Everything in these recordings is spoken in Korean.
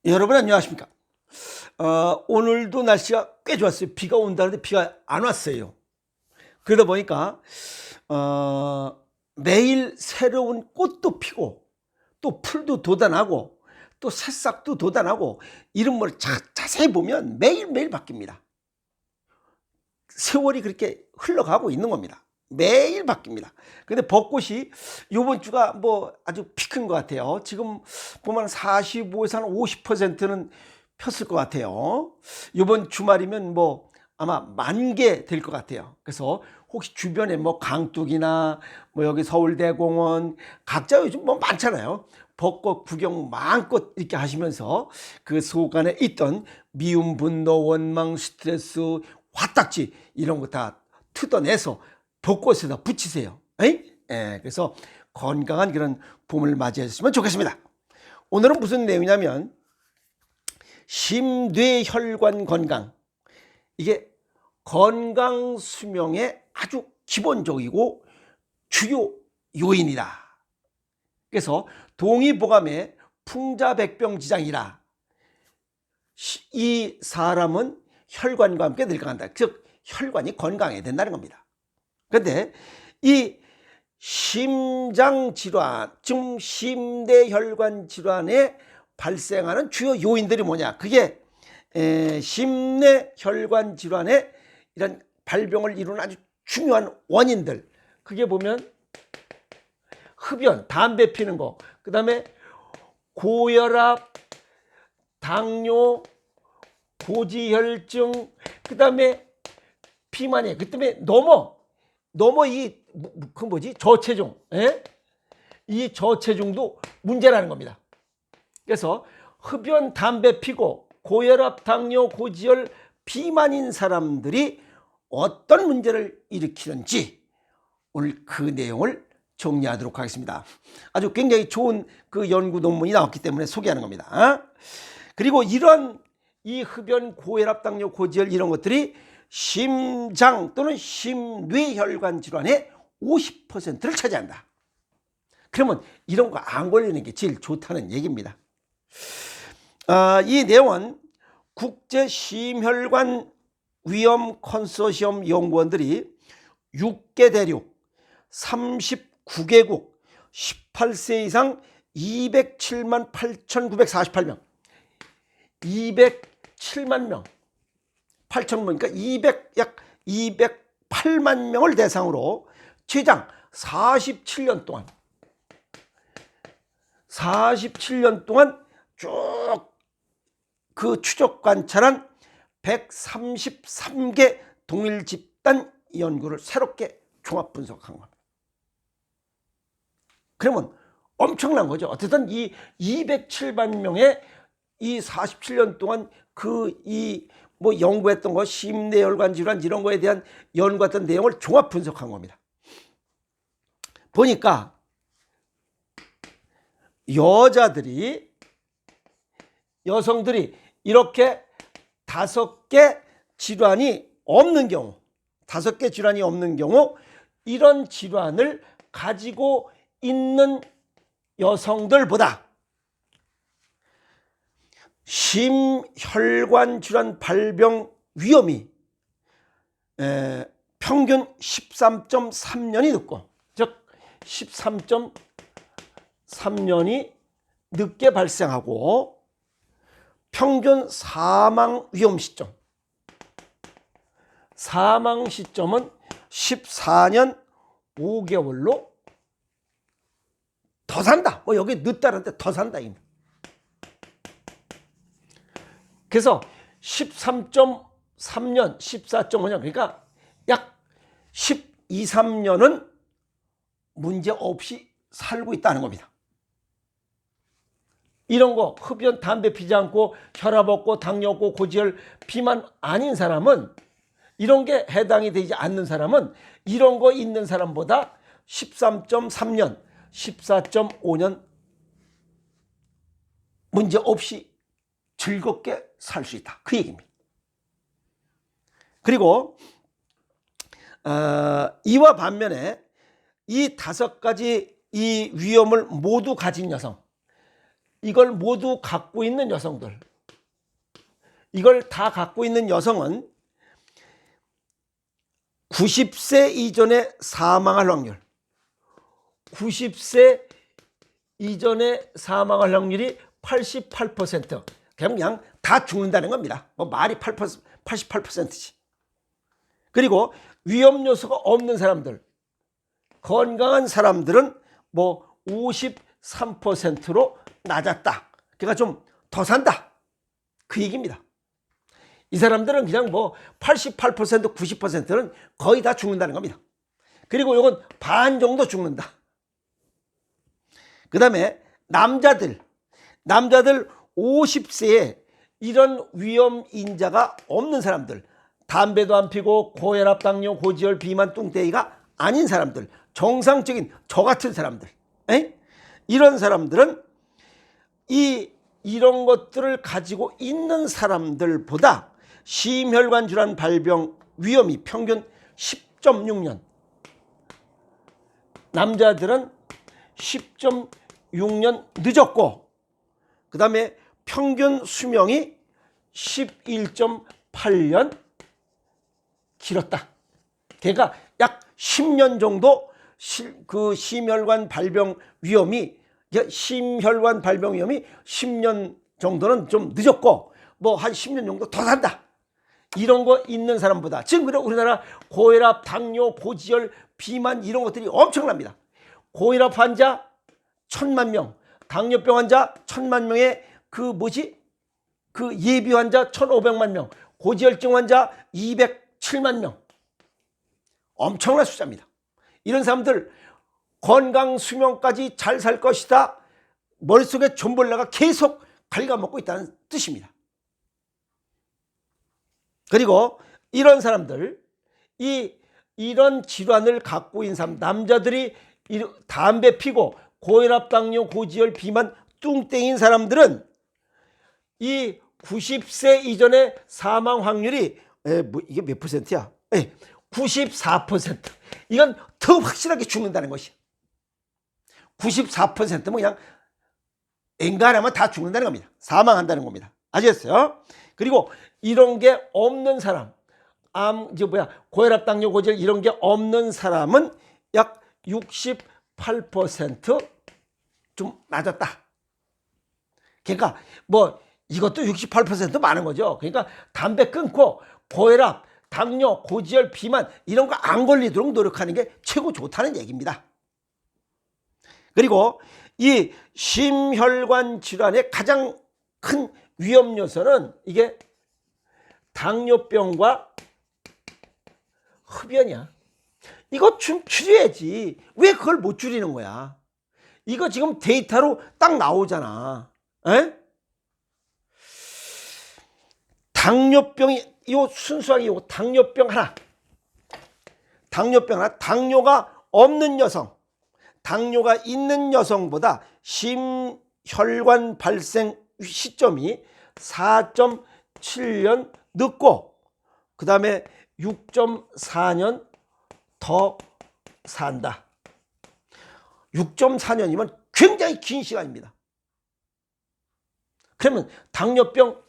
여러분 안녕하십니까? 오늘도 날씨가 꽤 좋았어요. 비가 온다는데 비가 안 왔어요. 그러다 보니까 매일 새로운 꽃도 피고 또 풀도 돋아나고 또 새싹도 돋아나고 이런 걸 자세히 보면 매일매일 바뀝니다. 세월이 그렇게 흘러가고 있는 겁니다. 매일 바뀝니다. 근데 벚꽃이 이번 주가 뭐 아주 피크인 것 같아요. 지금 보면 45에서 한 50%는 폈을 것 같아요. 이번 주말이면 뭐 아마 만개 될 것 같아요. 그래서 혹시 주변에 뭐 강둑이나 뭐 여기 서울대공원 각자 요즘 뭐 많잖아요. 벚꽃 구경 마음껏 이렇게 하시면서 그 속안에 있던 미움, 분노, 원망, 스트레스, 화딱지 이런 거 다 뜯어내서 벚꽃에다 붙이세요. 그래서 건강한 그런 봄을 맞이하셨으면 좋겠습니다. 오늘은 무슨 내용이냐면 심뇌혈관 건강, 이게 건강 수명의 아주 기본적이고 주요 요인이다. 그래서 동의보감의 풍자백병지장이라 이 사람은 혈관과 함께 늙어간다. 즉 혈관이 건강해야 된다는 겁니다. 그런데 이 심장질환, 즉 심뇌혈관 질환에 발생하는 주요 요인들이 뭐냐? 그게 심뇌혈관 질환의 이런 발병을 이루는 아주 중요한 원인들. 그게 보면 흡연, 담배 피는 거, 그 다음에 고혈압, 당뇨, 고지혈증, 그 다음에 비만이에요. 그 때문에 넘어 그 뭐지? 저체중. 이 저체중도 문제라는 겁니다. 그래서 흡연, 담배 피고 고혈압, 당뇨, 고지혈, 비만인 사람들이 어떤 문제를 일으키는지 오늘 그 내용을 정리하도록 하겠습니다. 아주 굉장히 좋은 그 연구 논문이 나왔기 때문에 소개하는 겁니다. 그리고 이런 이 흡연, 고혈압, 당뇨, 고지혈 이런 것들이 심장 또는 심뇌혈관 질환의 50%를 차지한다. 그러면 이런 거 안 걸리는 게 제일 좋다는 얘기입니다. 이 내용은 국제심혈관 위험 컨소시엄 연구원들이 6개 대륙 39개국 18세 이상 207만 8,948명 207만 명 8,000명 그러니까 약 208만 명을 대상으로 최장 47년 동안 쭉 그 추적 관찰한 133개 동일 집단 연구를 새롭게 종합 분석한 겁니다. 그러면 엄청난 거죠. 어쨌든 이 207만 명의 이 47년 동안 뭐 연구했던 거, 심뇌혈관 질환 이런 거에 대한 연구했던 내용을 종합 분석한 겁니다. 보니까 여성들이 이렇게 5개 질환이 없는 경우, 이런 질환을 가지고 있는 여성들보다 심혈관 질환 발병 위험이 평균 13.3년이 늦고, 즉 13.3년이 늦게 발생하고 평균 사망 위험 시점은 14년 5개월로 더 산다. 뭐 여기 늦다는데 더 산다. 그래서 13.3년, 14.5년 그러니까 약 12, 13년은 문제 없이 살고 있다는 겁니다. 이런 거 흡연, 담배 피지 않고 혈압 없고 당뇨 없고 고지혈, 비만 아닌 사람은, 이런 게 해당이 되지 않는 사람은 이런 거 있는 사람보다 13.3년, 14.5년 문제 없이 즐겁게 살 수 있다. 그 얘기입니다. 그리고 이와 반면에 이 5가지 이 위험을 모두 가진 여성, 이걸 모두 갖고 있는 여성들, 이걸 다 갖고 있는 여성은 90세 이전에 사망할 확률, 90세 이전에 사망할 확률이 88%. 그냥 다 죽는다는 겁니다. 뭐 말이 88%지. 그리고 위험 요소가 없는 사람들, 건강한 사람들은 뭐 53%로 낮았다. 그러니까 좀 더 산다. 그 얘기입니다. 이 사람들은 그냥 뭐 88%, 90%는 거의 다 죽는다는 겁니다. 그리고 이건 반 정도 죽는다. 그 다음에 남자들 50세에 이런 위험 인자가 없는 사람들, 담배도 안 피고 고혈압, 당뇨, 고지혈, 비만, 뚱땡이가 아닌 사람들, 정상적인 저 같은 사람들, 이런 사람들은 이런 것들을 가지고 있는 사람들보다 심혈관 질환 발병 위험이 평균 10.6년, 남자들은 10.6년 늦었고, 그 다음에 평균 수명이 11.8년 길었다. 그러니까 약 10년 정도 그 심혈관 발병 위험이 10년 정도는 좀 늦었고, 뭐 한 10년 정도 더 산다. 이런 거 있는 사람보다, 지금 우리나라 고혈압, 당뇨, 고지혈, 비만 이런 것들이 엄청납니다. 고혈압 환자 1000만 명, 당뇨병 환자 1000만 명에 그 예비 환자 1500만 명, 고지혈증 환자 207만 명. 엄청난 숫자입니다. 이런 사람들 건강 수명까지 잘 살 것이다. 머릿속에 존벌레가 계속 갉아먹고 있다는 뜻입니다. 그리고 이런 사람들, 이런 질환을 갖고 있는 사람, 남자들이 담배 피고 고혈압, 당뇨, 고지혈, 비만, 뚱땡인 사람들은 이 90세 이전에 사망 확률이 이게 몇 퍼센트야? 94%. 이건 더 확실하게 죽는다는 것이야. 94%면 그냥 엔간하면 다 죽는다는 겁니다. 사망한다는 겁니다. 아시겠어요? 그리고 이런 게 없는 사람, 고혈압, 당뇨, 고지혈 이런 게 없는 사람은 약 68% 좀 낮았다. 그러니까 뭐 이것도 68% 많은 거죠. 그러니까 담배 끊고 고혈압, 당뇨, 고지혈, 비만 이런 거 안 걸리도록 노력하는 게 최고 좋다는 얘기입니다. 그리고 이 심혈관 질환의 가장 큰 위험 요소는 이게 당뇨병과 흡연이야. 이거 좀 줄여야지. 왜 그걸 못 줄이는 거야? 이거 지금 데이터로 딱 나오잖아. 당뇨병이 순수하게 당뇨병 하나, 당뇨가 없는 여성, 당뇨가 있는 여성보다 심혈관 발생 시점이 4.7년 늦고, 그 다음에 6.4년 더 산다. 6.4년이면 굉장히 긴 시간입니다. 그러면 당뇨병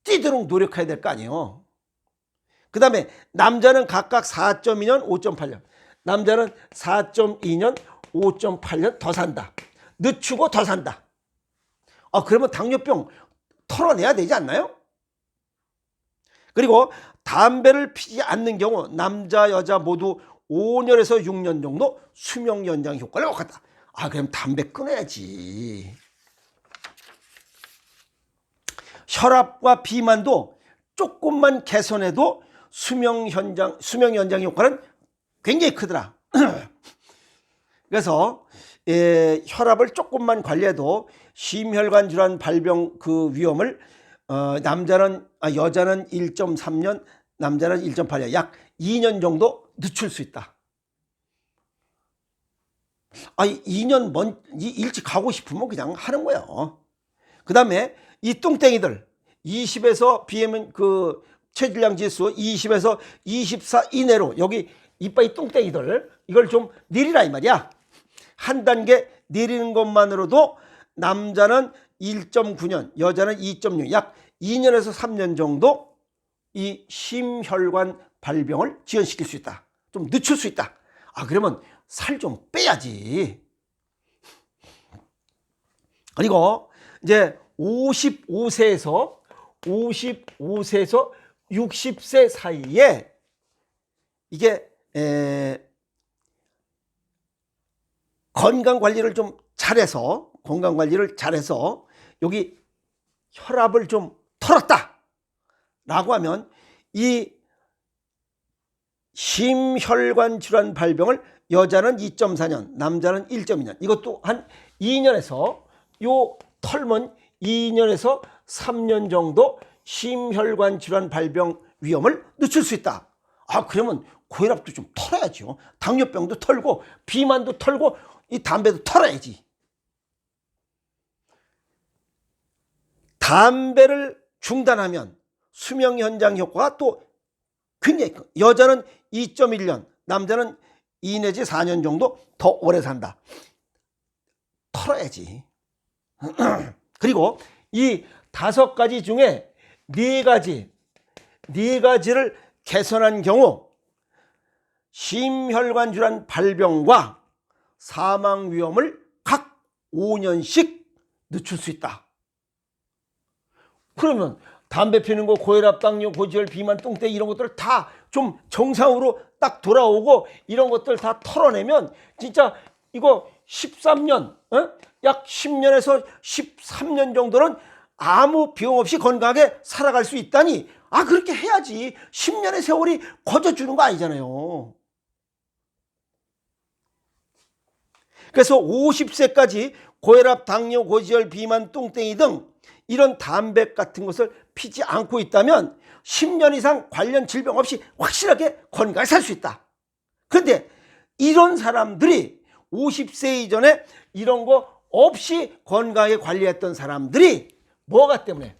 뛰도록 노력해야 될 거 아니에요. 그 다음에 남자는 각각 4.2년, 5.8년. 남자는 4.2년, 5.8년 더 산다. 늦추고 더 산다. 그러면 당뇨병 털어내야 되지 않나요? 그리고 담배를 피지 않는 경우 남자, 여자 모두 5년에서 6년 정도 수명 연장 효과를 얻었다. 그럼 담배 끊어야지. 혈압과 비만도 조금만 개선해도 수명 연장 효과는 굉장히 크더라. 그래서 혈압을 조금만 관리해도 심혈관 질환 발병 그 위험을 여자는 1.3년, 남자는 1.8년, 약 2년 정도 늦출 수 있다. 2년 일찍 가고 싶으면 그냥 하는 거예요. 그 다음에 이 뚱땡이들 20에서 BM은 그 체질량 지수 20에서 24 이내로, 여기 이빨이 뚱땡이들 이걸 좀 내리라 이 말이야. 한 단계 내리는 것만으로도 남자는 1.9년, 여자는 2.6, 약 2년에서 3년 정도 이 심혈관 발병을 지연시킬 수 있다. 좀 늦출 수 있다. 그러면 살 좀 빼야지. 그리고 이제 55세에서 60세 사이에 이게 건강 관리를 좀 잘해서 여기 혈압을 좀 털었다 라고 하면 이 심혈관 질환 발병을 여자는 2.4년, 남자는 1.2년, 이것도 한 2년에서 요 털면 2년에서 3년 정도 심혈관 질환 발병 위험을 늦출 수 있다. 그러면 고혈압도 좀 털어야죠. 당뇨병도 털고 비만도 털고 이 담배도 털어야지. 담배를 중단하면 수명 연장 효과가 또 굉장히 커. 여자는 2.1년, 남자는 2 내지 4년 정도 더 오래 산다. 털어야지. 그리고 이 5가지 중에 4가지를 개선한 경우 심혈관 질환 발병과 사망 위험을 각 5년씩 늦출 수 있다. 그러면 담배 피는 거, 고혈압, 당뇨, 고지혈, 비만, 똥떼기 이런 것들 다 좀 정상으로 딱 돌아오고 이런 것들 다 털어내면 진짜 이거 13년, 약 10년에서 13년 정도는 아무 비용 없이 건강하게 살아갈 수 있다니, 그렇게 해야지. 10년의 세월이 거저주는 거 아니잖아요. 그래서 50세까지 고혈압, 당뇨, 고지혈, 비만, 똥땡이 등 이런 담배 같은 것을 피지 않고 있다면 10년 이상 관련 질병 없이 확실하게 건강하게 살 수 있다. 그런데 이런 사람들이 50세 이전에 이런 거 없이 건강하게 관리했던 사람들이 뭐가 때문에?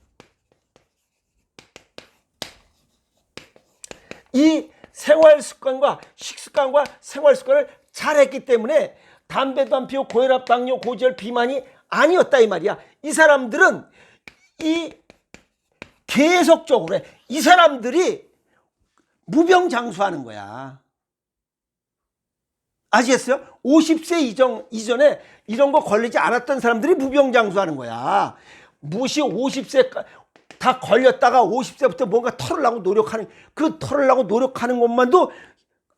이 생활습관과 식습관과 생활습관을 잘했기 때문에 담배도 안 피우고 고혈압, 당뇨, 고지혈, 비만이 아니었다 이 말이야. 이 사람들은 계속적으로 이 사람들이 무병장수하는 거야. 아시겠어요? 50세 이전에 이런 거 걸리지 않았던 사람들이 무병장수하는 거야. 무시 50세 다 걸렸다가 50세부터 뭔가 털으려고 노력하는, 그 털으려고 노력하는 것만도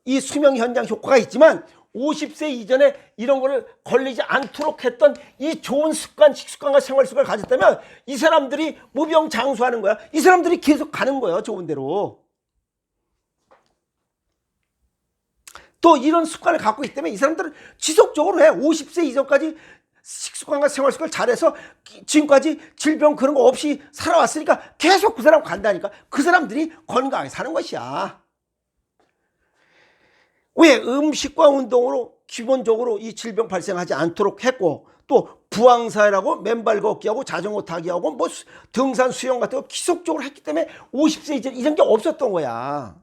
이 수명 현장 효과가 있지만 50세 이전에 이런 거를 걸리지 않도록 했던 이 좋은 습관, 식습관과 생활 습관을 가졌다면 이 사람들이 무병장수하는 거야. 이 사람들이 계속 가는 거예요. 좋은 대로. 또 이런 습관을 갖고 있기 때문에 이 사람들은 지속적으로 해. 50세 이전까지 식습관과 생활 습관을 잘해서 지금까지 질병 그런 거 없이 살아왔으니까 계속 그 사람 간다니까. 그 사람들이 건강하게 사는 것이야. 왜? 음식과 운동으로 기본적으로 이 질병 발생하지 않도록 했고, 또 부항사라고 맨발 걷기하고 자전거 타기하고 뭐 등산 수영 같은 거 지속적으로 했기 때문에 50세 이전 이런 게 없었던 거야.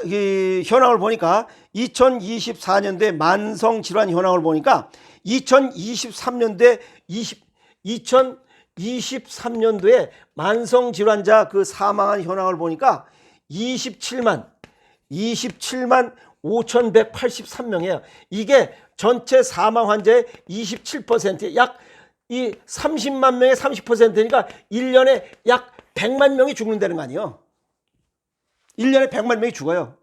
이 현황을 보니까 2024년도에 만성질환 현황을 보니까 2023년도에 만성질환자 그 사망한 현황을 보니까 27만 5,183명이에요. 이게 전체 사망 환자의 27%, 약 이 30만 명의 30%니까 1년에 약 100만 명이 죽는다는 거 아니에요. 1년에 100만 명이 죽어요.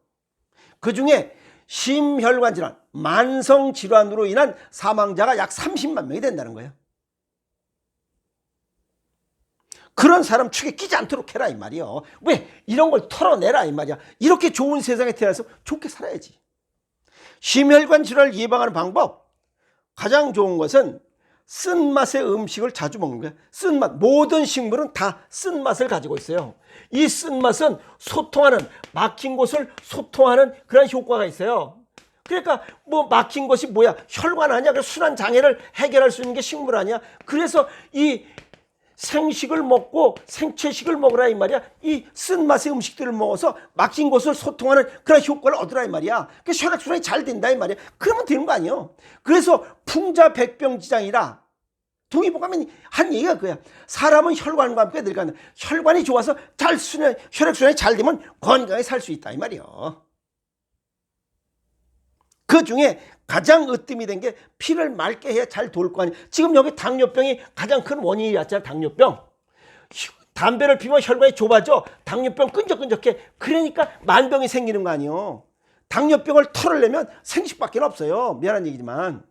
그중에 심혈관 질환, 만성 질환으로 인한 사망자가 약 30만 명이 된다는 거예요. 그런 사람 축에 끼지 않도록 해라 이 말이요. 왜? 이런 걸 털어내라 이 말이야. 이렇게 좋은 세상에 태어나서 좋게 살아야지. 심혈관 질환을 예방하는 방법, 가장 좋은 것은 쓴맛의 음식을 자주 먹는 거야. 쓴맛, 모든 식물은 다 쓴맛을 가지고 있어요. 이 쓴맛은 소통하는, 막힌 곳을 소통하는 그런 효과가 있어요. 그러니까 뭐 막힌 것이 뭐야? 혈관 아니야? 순환 장애를 해결할 수 있는 게 식물 아니야? 그래서 이 생식을 먹고 생채식을 먹으라 이 말이야. 이 쓴맛의 음식들을 먹어서 막힌 곳을 소통하는 그런 효과를 얻으라 이 말이야. 그 혈액순환이 잘 된다 이 말이야. 그러면 되는 거 아니에요. 그래서 풍자백병지장이라 동의보감이 한 얘기가 그거야. 사람은 혈관과 함께 늙어간다. 혈관이 좋아서 혈액순환이 잘 되면 건강하게 살 수 있다 이 말이에요. 그 중에 가장 으뜸이 된 게 피를 맑게 해야 잘 돌 거 아니에요. 지금 여기 당뇨병이 가장 큰 원인이 왔잖아. 당뇨병. 담배를 피우면 혈관이 좁아져. 당뇨병 끈적끈적해. 그러니까 만병이 생기는 거 아니에요. 당뇨병을 털으려면 생식밖에 없어요. 미안한 얘기지만.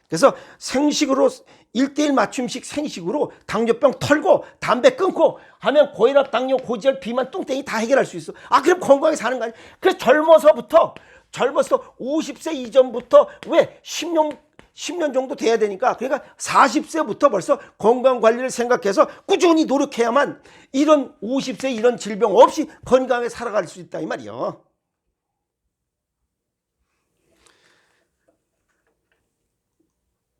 그래서 생식으로 1:1 맞춤식 생식으로 당뇨병 털고 담배 끊고 하면 고혈압, 당뇨, 고지혈, 비만, 뚱땡이 다 해결할 수 있어. 아 그럼 건강하게 사는 거 아니야. 그래서 젊어서 50세 이전부터 왜 10년 정도 돼야 되니까 그러니까 40세부터 벌써 건강관리를 생각해서 꾸준히 노력해야만 이런 50세 이런 질병 없이 건강하게 살아갈 수 있다 이 말이요.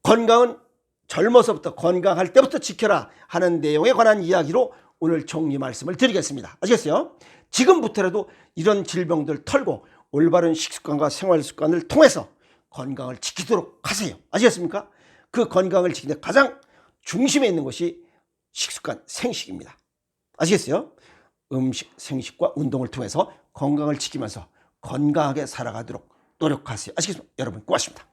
건강은 젊어서부터 건강할 때부터 지켜라 하는 내용에 관한 이야기로 오늘 정리 말씀을 드리겠습니다. 아시겠어요? 지금부터라도 이런 질병들 털고 올바른 식습관과 생활습관을 통해서 건강을 지키도록 하세요. 아시겠습니까? 그 건강을 지키는 가장 중심에 있는 것이 식습관, 생식입니다. 아시겠어요? 음식, 생식과 운동을 통해서 건강을 지키면서 건강하게 살아가도록 노력하세요. 아시겠습니까? 여러분 고맙습니다.